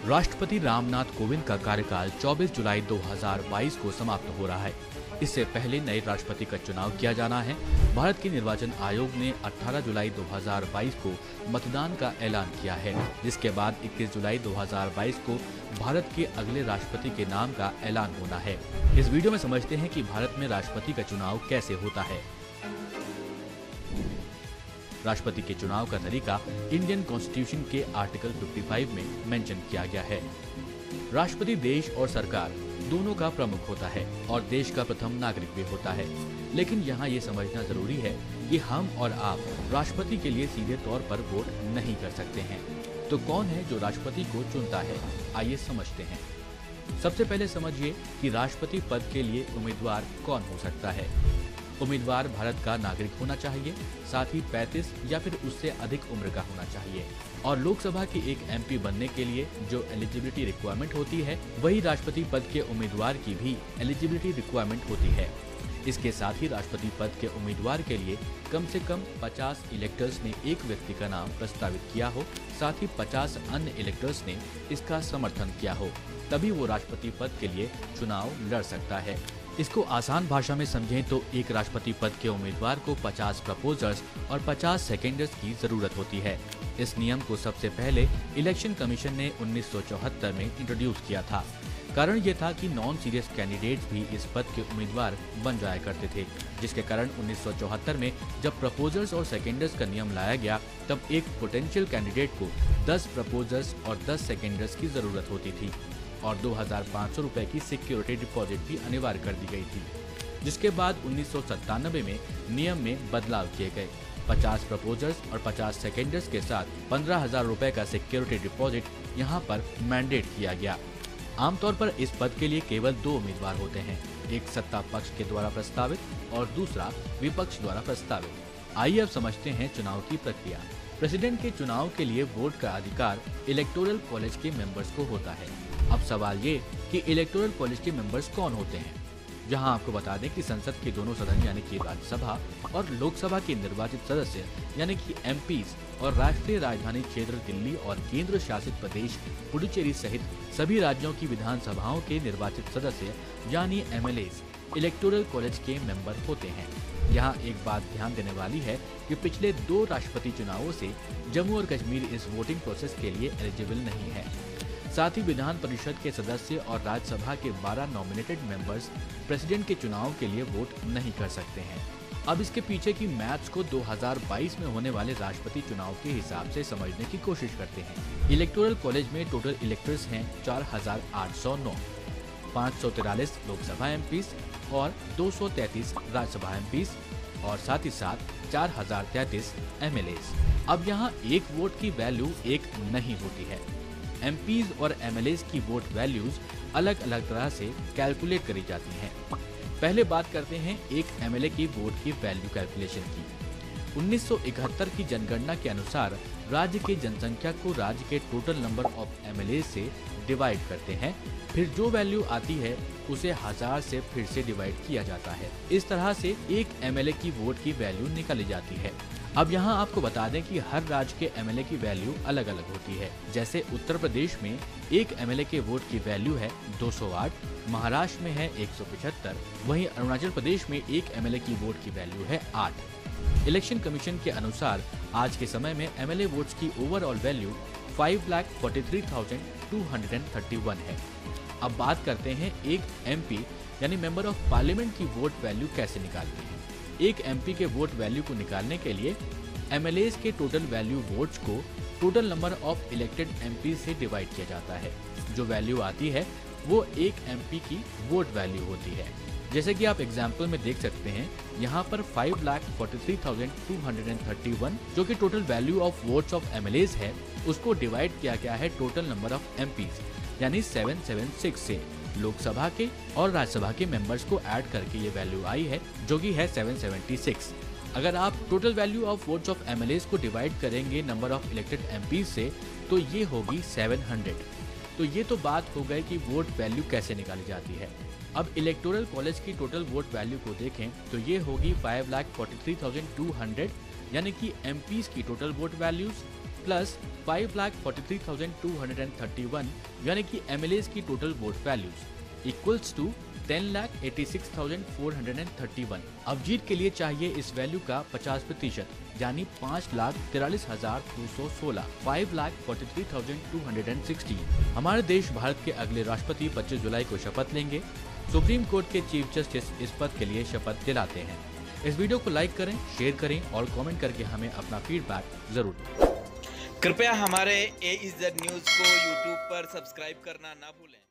राष्ट्रपति रामनाथ कोविंद का कार्यकाल 24 जुलाई 2022 को समाप्त हो रहा है। इससे पहले नए राष्ट्रपति का चुनाव किया जाना है। भारत के निर्वाचन आयोग ने 18 जुलाई 2022 को मतदान का ऐलान किया है, जिसके बाद 21 जुलाई 2022 को भारत के अगले राष्ट्रपति के नाम का ऐलान होना है। इस वीडियो में समझते हैं कि भारत में राष्ट्रपति का चुनाव कैसे होता है। राष्ट्रपति के चुनाव का तरीका इंडियन कॉन्स्टिट्यूशन के आर्टिकल 55 में मेंशन किया गया है। राष्ट्रपति देश और सरकार दोनों का प्रमुख होता है और देश का प्रथम नागरिक भी होता है। लेकिन यहाँ ये समझना जरूरी है कि हम और आप राष्ट्रपति के लिए सीधे तौर पर वोट नहीं कर सकते हैं। तो कौन है जो राष्ट्रपति को चुनता है, आइए समझते हैं। सबसे पहले समझिए कि राष्ट्रपति पद के लिए उम्मीदवार कौन हो सकता है। उम्मीदवार भारत का नागरिक होना चाहिए, साथ ही 35 या फिर उससे अधिक उम्र का होना चाहिए। और लोकसभा के एक एमपी बनने के लिए जो एलिजिबिलिटी रिक्वायरमेंट होती है, वही राष्ट्रपति पद के उम्मीदवार की भी एलिजिबिलिटी रिक्वायरमेंट होती है। इसके साथ ही राष्ट्रपति पद के उम्मीदवार के लिए कम से कम 50 इलेक्टर्स ने एक व्यक्ति का नाम प्रस्तावित किया हो, साथ ही 50 अन्य इलेक्टर्स ने इसका समर्थन किया हो, तभी वो राष्ट्रपति पद के लिए चुनाव लड़ सकता है। इसको आसान भाषा में समझें तो एक राष्ट्रपति पद के उम्मीदवार को 50 प्रपोजर्स और 50 सेकेंडर्स की जरूरत होती है। इस नियम को सबसे पहले इलेक्शन कमीशन ने 1974 में इंट्रोड्यूस किया था। कारण ये था कि नॉन सीरियस कैंडिडेट्स भी इस पद के उम्मीदवार बन जाया करते थे, जिसके कारण 1974 में जब प्रपोजर्स और सेकेंडर्स का नियम लाया गया, तब एक पोटेंशियल कैंडिडेट को 10 प्रपोजर्स और 10 सेकेंडर्स की जरूरत होती थी और 2500 रुपए की सिक्योरिटी डिपॉजिट भी अनिवार्य कर दी गई थी। जिसके बाद 1997 में नियम में बदलाव किए गए। 50 प्रपोजर्स और 50 सेकेंडर्स के साथ 15,000 रुपए का सिक्योरिटी डिपॉजिट यहाँ पर मैंडेट किया गया। आमतौर पर इस पद के लिए केवल 2 उम्मीदवार होते हैं, एक सत्ता पक्ष के द्वारा प्रस्तावित और दूसरा विपक्ष द्वारा प्रस्तावित। आइए अब समझते हैं चुनाव की प्रक्रिया। प्रेसिडेंट के चुनाव के लिए वोट का अधिकार इलेक्टोरल कॉलेज के मेंबर्स को होता है। अब सवाल ये कि इलेक्टोरल कॉलेज के मेंबर्स कौन होते हैं। जहां आपको बता दें कि संसद के दोनों सदन यानी कि राज्यसभा और लोकसभा के निर्वाचित सदस्य यानी कि एमपीज और राष्ट्रीय राजधानी क्षेत्र दिल्ली और केंद्र शासित प्रदेश पुडुचेरी सहित सभी राज्यों की विधानसभाओं के निर्वाचित सदस्य यानी एमएलएज इलेक्टोरल कॉलेज के मेंबर होते हैं। यहाँ एक बात ध्यान देने वाली है कि पिछले 2 राष्ट्रपति चुनावों से जम्मू और कश्मीर इस वोटिंग प्रोसेस के लिए एलिजिबल नहीं है। साथ ही विधान परिषद के सदस्य और राज्यसभा के 12 नॉमिनेटेड मेंबर्स प्रेसिडेंट के चुनाव के लिए वोट नहीं कर सकते हैं। अब इसके पीछे की मैथ्स को 2022 में होने वाले राष्ट्रपति चुनाव के हिसाब से समझने की कोशिश करते हैं। इलेक्टोरल कॉलेज में टोटल इलेक्टर्स हैं 4809, 543 लोकसभा एमपीज और 233 राज्यसभा एमपीज और साथ ही साथ 4033 एमएलएज। अब यहाँ एक वोट की वैल्यू एक नहीं होती है। एमपीज और एमएलएज की वोट वैल्यूज अलग अलग तरह से कैलकुलेट करी जाती हैं। पहले बात करते हैं एक एमएलए की वोट की वैल्यू कैलकुलेशन की। 1971 की जनगणना के अनुसार राज्य की जनसंख्या को राज्य के टोटल नंबर ऑफ एमएलए से डिवाइड करते हैं, फिर जो वैल्यू आती है उसे 1000 से फिर से डिवाइड किया जाता है। इस तरह से एक एमएलए की वोट की वैल्यू निकाली जाती है। अब यहाँ आपको बता दें कि हर राज्य के एमएलए की वैल्यू अलग अलग होती है। जैसे उत्तर प्रदेश में एक एमएलए के वोट की वैल्यू है 208, महाराष्ट्र में है 175, वहीं अरुणाचल प्रदेश में एक एमएलए की वोट की वैल्यू है 8। इलेक्शन कमीशन के अनुसार आज के समय में एमएलए वोट्स की ओवरऑल वैल्यू 5,43,231 है। अब बात करते हैं एक एमपी यानी मेंबर ऑफ पार्लियामेंट की वोट वैल्यू कैसे निकालते हैं। एक एमपी के वोट वैल्यू को निकालने के लिए एमएलएज के टोटल वैल्यू वोट्स को total number of elected MP से डिवाइड किया जाता है। जो वैल्यू आती है वो एक एमपी की वोट वैल्यू होती है। जैसे कि आप एग्जाम्पल में देख सकते हैं, यहाँ पर 5,43,231 जो कि total value of votes of MLAs है, उसको डिवाइड किया गया है टोटल नंबर ऑफ एमपीज यानी 776 से। लोकसभा के और राज्यसभा के मेंबर्स को ऐड करके ये वैल्यू आई है जो कि है 776। अगर आप total value of votes of MLAs को डिवाइड करेंगे नंबर ऑफ इलेक्टेड एमपीज से तो ये होगी 700। तो ये तो बात हो गई कि वोट वैल्यू कैसे निकाली जाती है। अब इलेक्टोरल कॉलेज की टोटल वोट वैल्यू को देखें तो ये होगी 5,43,200 यानी कि एमपीज की टोटल वोट वैल्यूज प्लस 5,43,231 यानी कि MLAs की total vote values equals to 10,86,431। Abhijit के लिए चाहिए इस वैल्यू का 50% यानी 5,43,216, 5,43,216। हमारे देश भारत के अगले राष्ट्रपति 25 जुलाई को शपथ लेंगे। सुप्रीम कोर्ट के चीफ जस्टिस इस पद के लिए शपथ दिलाते हैं। इस वीडियो को लाइक करें, शेयर करें और कमेंट करके हमें अपना फीडबैक जरूर दें। कृपया हमारे AEZ न्यूज़ को YouTube पर सब्सक्राइब करना ना भूलें।